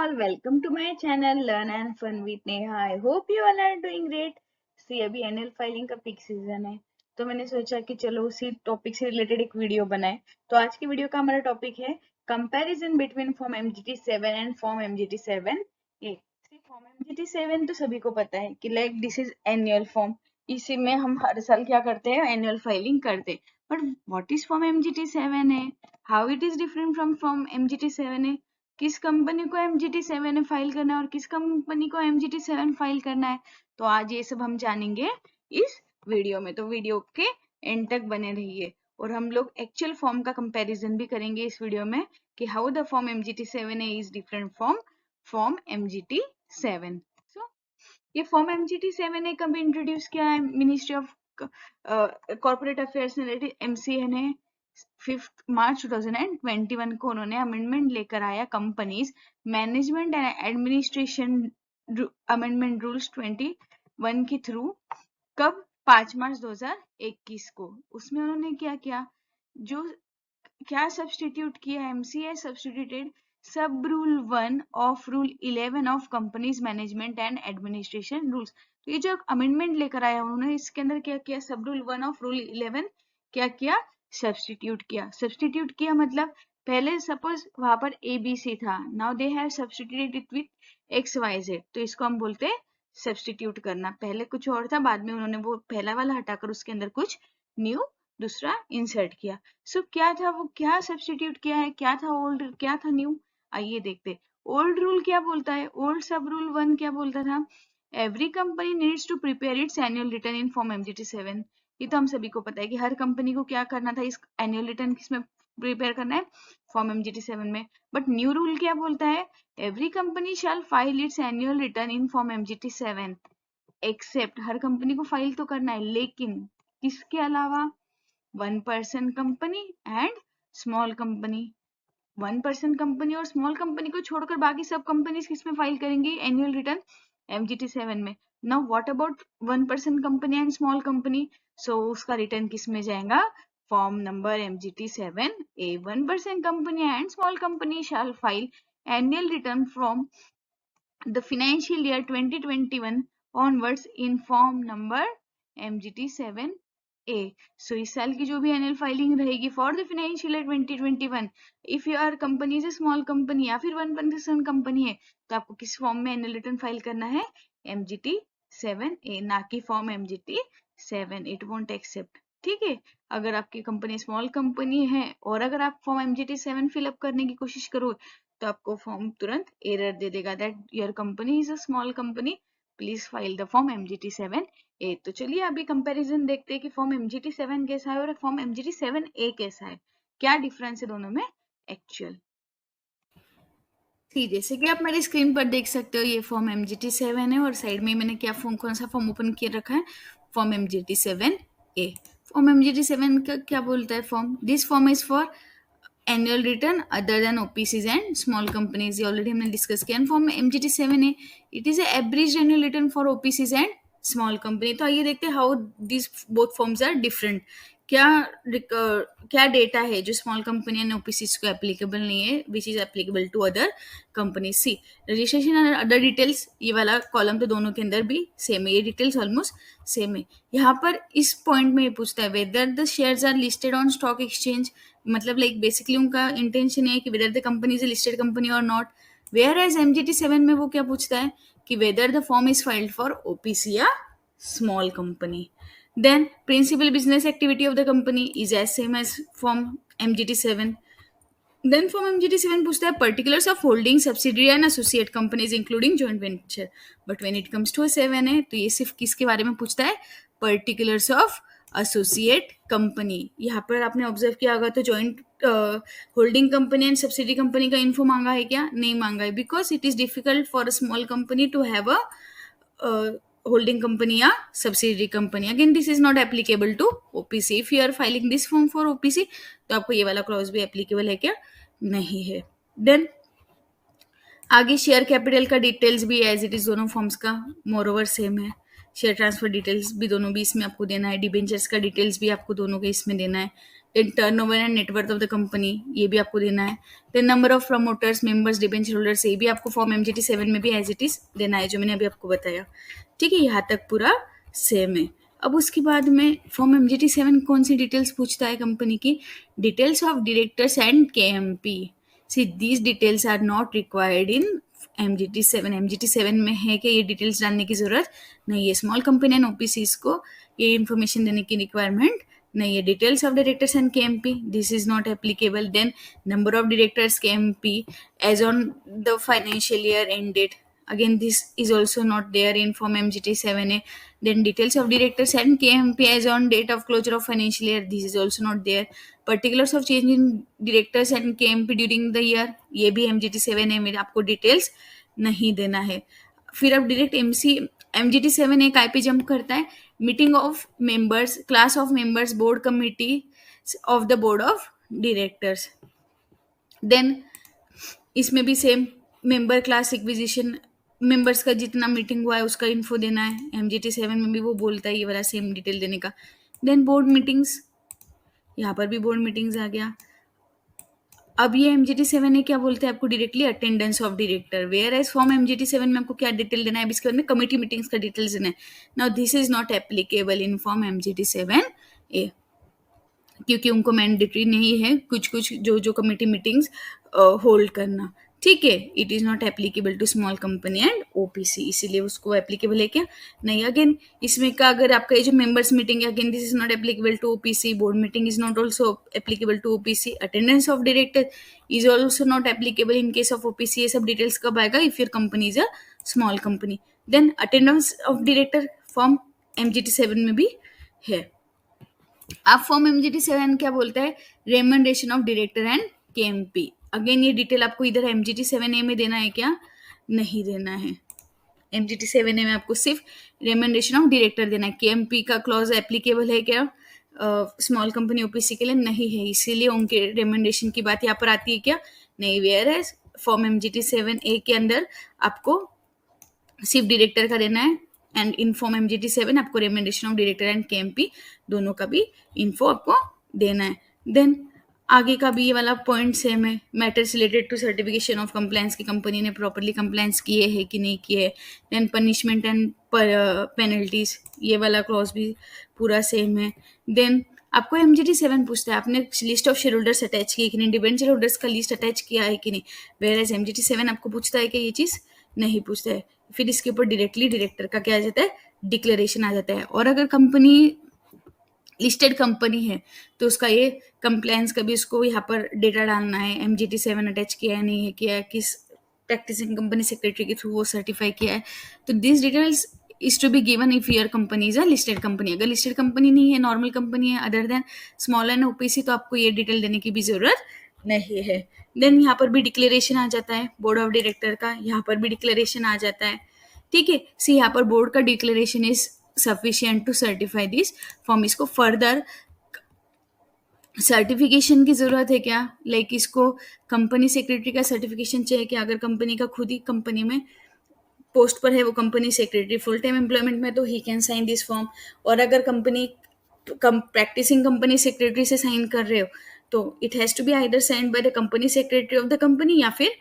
all, welcome to my channel Learn and Fun with Neha. I hope you all are doing great. See, अभी annual filing का peak season है तो मैंने सोचा कि चलो उसी टॉपिक से रिलेटेड एक वीडियो बनाए। तो आज की वीडियो का हमारा टॉपिक है comparison between form MGT7 and form MGT7A। Form MGT7 तो सभी को पता है कि like this is annual form, इसी में हम हर साल क्या करते हैं, एनुअल फाइलिंग करते हैं। But what is form MGT7A, how it is different from form MGT7A, किस कंपनी को MGT7 फाइल करना है और किस कंपनी को MGT7 फाइल करना है। तो आज ये सब हम जानेंगे इस वीडियो में, तो वीडियो के एंड तक बने रहिए। और हम लोग एक्चुअल फॉर्म का कंपैरिजन भी करेंगे इस वीडियो में कि how the form MGT7A is different from form MGT7। सो ये फॉर्म MGT7A कब इंट्रोड्यूस किया है? Ministry of corporate affairs MCA ने 5 मार्च 2021 को उन्होंने अमेंडमेंट लेकर आया, companies management and administration amendment rules 21 के थ्रू। कब? 5 मार्च 2021 को। उसमें उन्होंने क्या किया, जो क्या सब्सटीट्यूट किया, MCA सब्सटीट्यूटेड सब rule 1 of rule 11 of companies management and administration rules. तो ये जो अमेंडमेंट लेकर आया उन्होंने, इसके अंदर क्या किया, सब रूल 1 ऑफ रूल 11 क्या किया, सब्सटीट्यूट किया। सब्सटीट्यूट किया मतलब पहले सपोज वहां पर ABC था, now they have substituted it with XYZ, तो इसको हम बोलते हैं सब्सटीट्यूट करना। पहले कुछ और था, बाद में उन्होंने वो पहला वाला हटाकर उसके अंदर कुछ न्यू दूसरा इंसर्ट किया। सो क्या था वो, क्या सब्सटीट्यूट किया है, क्या था ओल्ड, क्या था न्यू, आइए देखते। ओल्ड रूल क्या बोलता है, ओल्ड सब रूल 1 क्या बोलता था, every company needs to prepare its annual return in form MGT7। ये तो हम सभी को पता है कि हर कंपनी को क्या करना था, इस एनुअल रिटर्न किसमें प्रिपेयर करना है, फॉर्म MGT7 में। बट न्यू रूल क्या बोलता है, every company shall file its annual return in form MGT7 except, हर कंपनी को फाइल तो करना है लेकिन किसके अलावा, 1% company and small company. 1% company और स्मॉल कंपनी को छोड़कर बाकी सब कंपनीज किसमें फाइल करेंगी एनुअल रिटर्न, MGT7 में। Now what about 1% company and small company, so उसका रिटर्न किसमें जाएगा, form number MGT7A। 1% company and small company shall file annual return from the financial year 2021 onwards in form number MGT7A। so इस साल की जो भी annual filing रहेगी for the financial year 2021, if your company is a small company या फिर 1% company है, तो आपको किस फॉर्म में एनुअल रिटर्न फाइल करना है, MGT7A, ना कि form MGT7। It won't accept, ठीक है। अगर आपकी कंपनी स्मॉल कंपनी है और अगर आप फॉर्म MGT7 फिलअप करने की कोशिश करो तो आपको फॉर्म तुरंत एरर दे देगा that your company is a small company, please file the form MGT7A। तो चलिए अभी कंपैरिजन देखते हैं कि फॉर्म MGT7 कैसा है और फॉर्म MGT7A कैसा है, क्या डिफरेंस है दोनों में एक्चुअल। जैसे कि आप मेरी स्क्रीन पर देख सकते हो, ये फॉर्म MGT7 है और साइड में मैंने क्या फॉर्म, कौन सा फॉर्म ओपन किए रखा है, फॉर्म MGT7A। फॉर्म MGT7 का क्या बोलता है form, this form is for annual return other than OPCs and small companies, ये ऑलरेडी हमने डिस्कस किया। Form MGT7A, it is average annual return for OPCs and small company. तो आइए देखते हैं how this both forms are different. क्या data है जो स्मॉल कंपनी एंड OPCs को एप्लीकेबल नहीं है, which is applicable to other company. See registration and other details, ये वाला कॉलम तो दोनों के अंदर भी सेम है, ये डिटेल्स ऑलमोस्ट सेम है। यहाँ पर इस पॉइंट में ये पूछता है whether the shares are listed on stock exchange, मतलब लाइक बेसिकली उनका इंटेंशन है कि whether the company is listed company और नॉट। वेयर एज MGT7 में वो क्या पूछता है कि whether the form is filed for OPC या small company. Then principal business activity of the company is as same as form MGT7। Then form MGT7 पूछता है particulars of holding subsidiary and associate companies including joint venture. But when it comes to 7 है तो ये सिर्फ किसके बारे में पूछता है, पर्टिकुलर्स ऑफ एसोसिएट कंपनी। यहाँ पर आपने ऑब्जर्व किया होगा तो joint holding company and subsidiary company का इन्फो मांगा है क्या, नहीं मांगा है, because it is difficult for a small company to have a holding company या subsidiary company. Again this is not applicable to OPC. If you are filing this form for OPC तो आपको ये वाला क्लॉज भी applicable है क्या, नहीं है। देन आगे शेयर कैपिटल का डिटेल्स भी एज इट इज दोनों फॉर्म्स का मोर ओवर सेम है। शेयर ट्रांसफर डिटेल्स भी दोनों भी इसमें आपको देना है, डिबेंचर्स का डिटेल्स भी आपको दोनों के इसमें देना है। Then turnover and net worth of the company, ये भी आपको देना है। Then number of promoters, members, debenture holders, ये भी आपको फॉर्म MGT 7 में भी एज इट इज देना है, जो मैंने अभी आपको बताया। ठीक है, यहाँ तक पूरा सेम है। अब उसके बाद में फॉर्म MGT 7 कौन सी डिटेल्स पूछता है कंपनी की? Details of directors and KMP। See these details are not required in MGT 7 में है कि ये डिटेल्स डालने की जरूरत नहीं है। स्मॉल कंपनी एंड OPCs को ये इंफॉर्मेशन देने की रिक्वायरमेंट नहीं है। Details of directors and KMP, this is not applicable. Then number of directors KMP as on the financial year ended, again this is also not there in form MGT 7A. Then details of directors and KMP as on date of closure of financial year, this is also not there. Particulars of change in directors and KMP during the year, ये भी MGT 7A में आपको details नहीं देना है। फिर अब direct MGT 7A काय पे जंप करता है? Meeting of members, class of members, board committee of the board of directors. Then इसमें भी same member class acquisition, members का जितना मीटिंग हुआ है उसका इन्फो देना है। MGT 7 में भी वो बोलता है ये वाला सेम डिटेल देने का। देन बोर्ड मीटिंग्स, यहाँ पर भी बोर्ड मीटिंग्स आ गया। अब ये MGT 7A क्या बोलते हैं आपको? Directly attendance of director. Where as form MGT 7 में आपको क्या डिटेल देना है? अब इसके बाद में कमेटी मीटिंग्स का डिटेल्स देना है। Now this is not applicable in form MGT 7A, क्योंकि उनको मैंडेटरी नहीं है कुछ कुछ जो कमेटी मीटिंग्स होल्ड करना। ठीक है, it is not applicable to small company and OPC, इसीलिए उसको एप्लीकेबल है क्या? नहीं। अगेन इसमें का अगर आपका ये जो मेंबर्स मीटिंग है, again this is not applicable to OPC। Board meeting is not also applicable to OPC। Attendance of director is also not applicable in case of OPC। ये सब डिटेल्स कब आएगा? If your company is a small company. Then attendance of director form MGT 7 में भी है। अब form MGT 7 क्या बोलता है? Remuneration of director and KMP। Again ये डिटेल आपको इधर MGT 7A में देना है क्या? नहीं देना है। MGT 7A में आपको सिर्फ रेमंडेशन ऑफ डायरेक्टर देना है। KMP का क्लॉज एप्लीकेबल है क्या स्मॉल कंपनी OPC के लिए? नहीं है, इसीलिए उनके रेमंडेशन की बात यहाँ पर आती है क्या? नहीं। Where as form MGT 7A के अंदर आपको सिर्फ डायरेक्टर का देना है, एंड इन फॉर्म MGT 7 आपको रेमंडेशन ऑफ डायरेक्टर एंड KMP दोनों का भी इन्फो आपको देना है। देन आगे का भी ये वाला पॉइंट सेम है। Matters related to certification of compliance की कंपनी ने प्रॉपरली कंप्लायंस किए है कि नहीं किए। देन पनिशमेंट एंड पेनल्टीज, ये वाला क्लॉज भी पूरा सेम है। देन आपको MGT 7 पूछता है आपने list of share holders attach किए कि नहीं, डिबेंचर होल्डर्स का लिस्ट अटैच किया है कि नहीं। वेयर एज MGT 7 आपको पूछता है कि ये चीज़ नहीं पूछता है। फिर इसके ऊपर डायरेक्टली डायरेक्टर का क्या आ जाता है? डिक्लेरेशन आ जाता है। और अगर कंपनी लिस्टेड कंपनी है तो उसका ये कंप्लायंस का भी उसको यहाँ पर डेटा डालना है। MGT 7 अटैच किया है नहीं है, किया है, किस प्रैक्टिसिंग कंपनी सेक्रेटरी के थ्रू वो सर्टिफाई किया है। तो this details is to be given if your company is a listed company. अगर लिस्टेड कंपनी नहीं है, नॉर्मल कंपनी है other than small and OPC, तो आपको ये डिटेल देने की भी जरूरत नहीं है। देन यहाँ पर भी डिक्लेरेशन आ जाता है बोर्ड ऑफ डायरेक्टर का, यहाँ पर भी डिक्लेरेशन आ जाता है। ठीक है, सी यहाँ पर बोर्ड का declaration is sufficient to certify this form. इसको फर्दर सर्टिफिकेशन की जरूरत है क्या? लाइक इसको कंपनी सेक्रेटरी का सर्टिफिकेशन चाहिए कि अगर कंपनी का खुद ही कंपनी में पोस्ट पर है वो company secretary full time employment में, तो he can sign this form. और अगर कंपनी प्रैक्टिसिंग कंपनी सेक्रेटरी से साइन कर रहे हो तो it has to be either signed by the company secretary of the company या फिर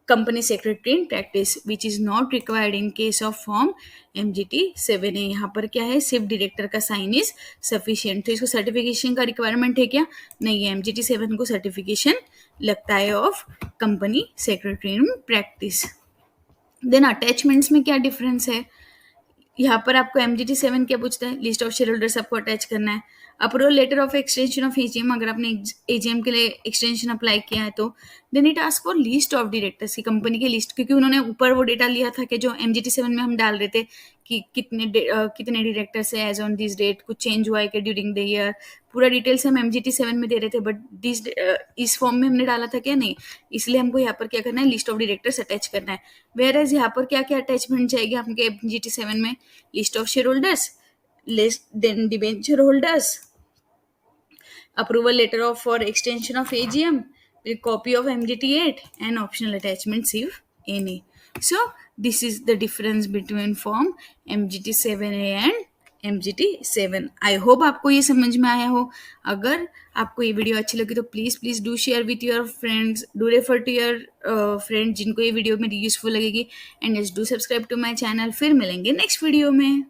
company secretary in practice, which is not required in case of form MGT 7A। यहाँ पर क्या है? सिर्फ डायरेक्टर का साइन इज सफिशिएंट। तो इसको सर्टिफिकेशन का रिक्वायरमेंट है क्या? नहीं है। MGT 7 को सर्टिफिकेशन लगता है of company secretary in practice. Then attachments में क्या डिफरेंस है? यहाँ पर आपको MGT 7 क्या पूछता है? लिस्ट ऑफ शेयर होल्डर्स आपको अटैच करना है। Approval letter of extension of AGM, अगर आपने AGM के लिए एक्सटेंशन अप्लाई किया है तो then it ask for list of directors की कंपनी की लिस्ट, क्योंकि उन्होंने ऊपर वो डेटा लिया था कि जो MGT 7 में हम डाल रहे थे कि कितने डायरेक्टर्स है एज ऑन दिस डेट, कुछ चेंज हुआ है कि ड्यूरिंग द ईयर, पूरा डिटेल्स हम MGT 7 में दे रहे थे, बट दिस इस फॉर्म में हमने डाला था क्या? नहीं। इसलिए हमको यहाँ पर क्या करना है? लिस्ट ऑफ डायरेक्टर्स अटैच करना है। वेयर एज यहाँ पर क्या क्या अटैचमेंट चाहिए आपके MGT 7 में? List of share holders, list then debenture holders, approval letter of for extension of AGM, a copy of MGT 8 and optional attachments if any. So this is the difference between form MGT 7A and MGT7। I hope आपको ये समझ में आया हो। अगर आपको ये video अच्छी लगी तो please do share with your friends, do refer to your friend जिनको ये वीडियो मेरी यूजफुल लगेगी, and just do subscribe to my channel. फिर मिलेंगे नेक्स्ट वीडियो में।